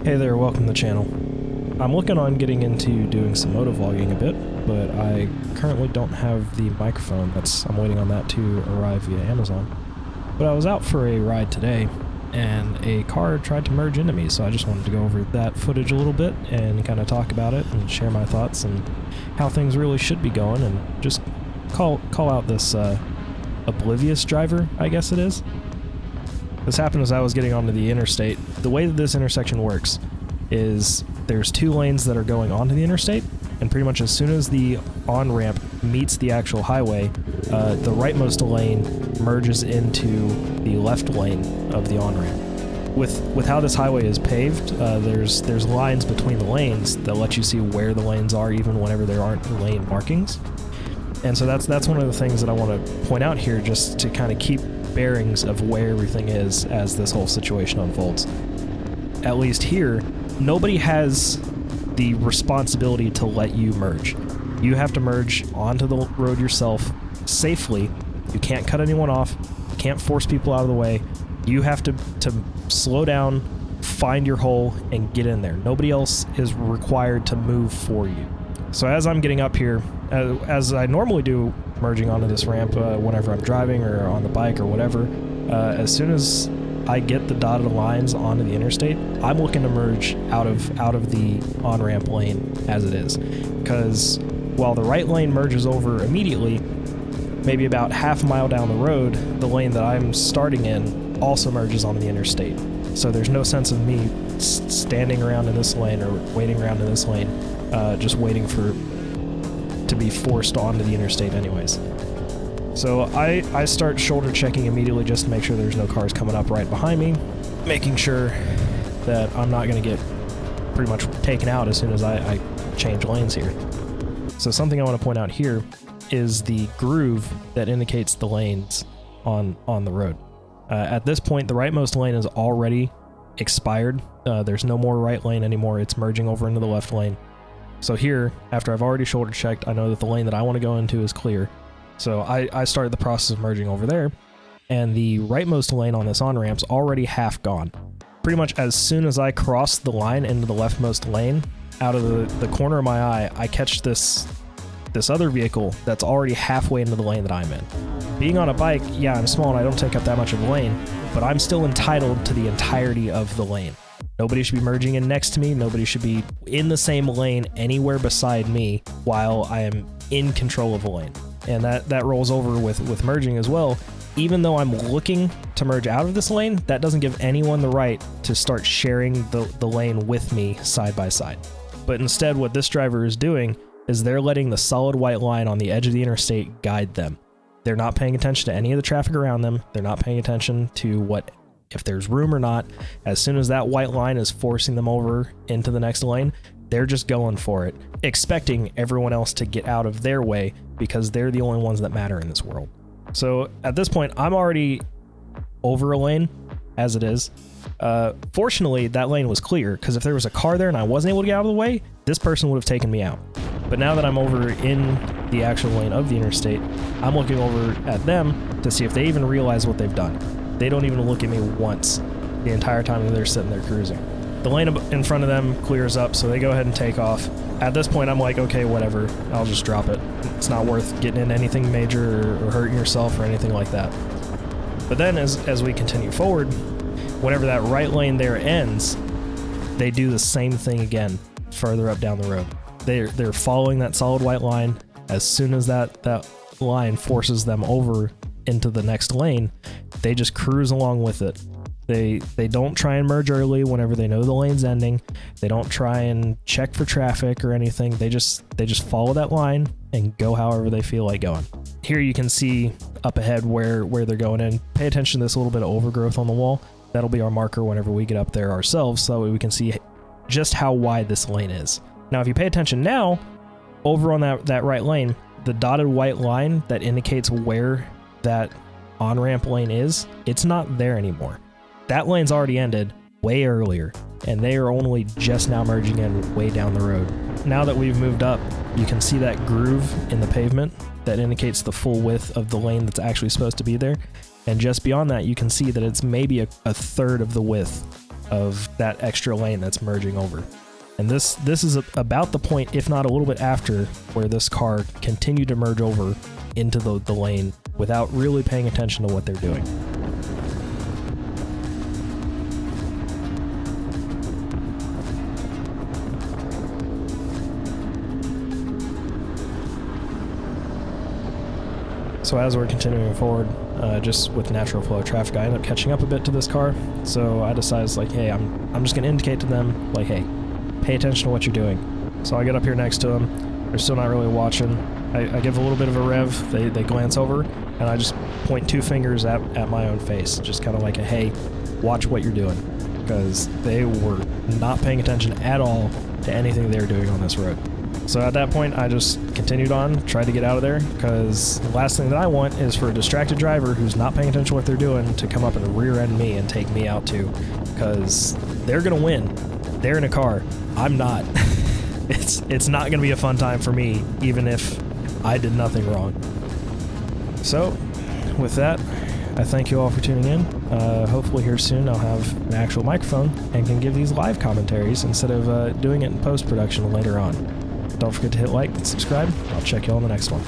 Hey there, welcome to the channel. I'm looking on getting into doing some motovlogging a bit, but I currently don't have the microphone. I'm waiting on that to arrive via Amazon. But I was out for a ride today, and a car tried to merge into me, so I just wanted to go over that footage a little bit and kind of talk about it and share my thoughts and how things really should be going, and just call out this Oblivious driver, I guess it is. This happened as I was getting onto the interstate. The way that this intersection works is there's two lanes that are going onto the interstate, and pretty much as soon as the on-ramp meets the actual highway, the rightmost lane merges into the left lane of the on-ramp. With how this highway is paved, there's lines between the lanes that let you see where the lanes are even whenever there aren't lane markings. And so that's one of the things that I want to point out here, just to kind of keep bearings of where everything is as this whole situation unfolds. At least here, nobody has the responsibility to let you merge. You have to merge onto the road yourself safely. You can't cut anyone off. You can't force people out of the way. You have to slow down, find your hole, and get in there. Nobody else is required to move for you. So as I'm getting up here, as I normally do merging onto this ramp whenever I'm driving or on the bike or whatever, as soon as I get the dotted lines onto the interstate, I'm looking to merge out of the on-ramp lane as it is. Because while the right lane merges over immediately, maybe about half a mile down the road, the lane that I'm starting in also merges onto the interstate. So there's no sense of me standing around in this lane or waiting around in this lane, just waiting to be forced onto the interstate anyways. So I start shoulder checking immediately just to make sure there's no cars coming up right behind me, making sure that I'm not going to get pretty much taken out as soon as I change lanes here. So something I want to point out here is the groove that indicates the lanes on the road. At this point, the rightmost lane is already expired. There's no more right lane anymore. It's merging over into the left lane. So here, after I've already shoulder checked, I know that the lane that I want to go into is clear. So I started the process of merging over there, and the rightmost lane on this on-ramp's already half gone. Pretty much as soon as I cross the line into the leftmost lane, out of the corner of my eye, I catch this other vehicle that's already halfway into the lane that I'm in. Being on a bike, yeah, I'm small and I don't take up that much of a lane, but I'm still entitled to the entirety of the lane. Nobody should be merging in next to me. Nobody should be in the same lane anywhere beside me while I am in control of the lane. And that rolls over with merging as well. Even though I'm looking to merge out of this lane, that doesn't give anyone the right to start sharing the lane with me side by side. But instead, what this driver is doing is they're letting the solid white line on the edge of the interstate guide them. They're not paying attention to any of the traffic around them. They're not paying attention to if there's room or not. As soon as that white line is forcing them over into the next lane, they're just going for it, expecting everyone else to get out of their way because they're the only ones that matter in this world. So at this point, I'm already over a lane as it is. Fortunately, that lane was clear, because if there was a car there and I wasn't able to get out of the way, this person would have taken me out. But now that I'm over in the actual lane of the interstate, I'm looking over at them to see if they even realize what they've done. They don't even look at me once the entire time that they're sitting there cruising. The lane in front of them clears up, so they go ahead and take off. At this point, I'm like, okay, whatever. I'll just drop it. It's not worth getting in anything major or hurting yourself or anything like that. But then as we continue forward, whenever that right lane there ends, they do the same thing again further up down the road. They're following that solid white line. As soon as that line forces them over into the next lane, they just cruise along with it. They don't try and merge early whenever they know the lane's ending. They don't try and check for traffic or anything. They just follow that line and go however they feel like going. Here you can see up ahead where they're going in. Pay attention to this little bit of overgrowth on the wall. That'll be our marker whenever we get up there ourselves, so that way we can see just how wide this lane is. Now, if you pay attention now, over on that right lane, the dotted white line that indicates where that on-ramp lane is, it's not there anymore. That lane's already ended way earlier, and they are only just now merging in way down the road. Now that we've moved up, you can see that groove in the pavement that indicates the full width of the lane that's actually supposed to be there. And just beyond that, you can see that it's maybe a third of the width of that extra lane that's merging over. And this is about the point, if not a little bit after, where this car continued to merge over into the lane without really paying attention to what they're doing. So as we're continuing forward, just with natural flow of traffic, I end up catching up a bit to this car. So I decide, like, hey, I'm just gonna indicate to them, like, hey, pay attention to what you're doing. So I get up here next to them. They're still not really watching. I give a little bit of a rev. They glance over, and I just point two fingers at my own face, just kind of like a, hey, watch what you're doing, because they were not paying attention at all to anything they were doing on this road. So at that point, I just continued on, tried to get out of there, because the last thing that I want is for a distracted driver who's not paying attention to what they're doing to come up and rear-end me and take me out too, because they're going to win. They're in a car. I'm not. It's not going to be a fun time for me, even if I did nothing wrong. So, with that, I thank you all for tuning in. Hopefully here soon I'll have an actual microphone and can give these live commentaries instead of doing it in post-production later on. Don't forget to hit like and subscribe. I'll check you all in the next one.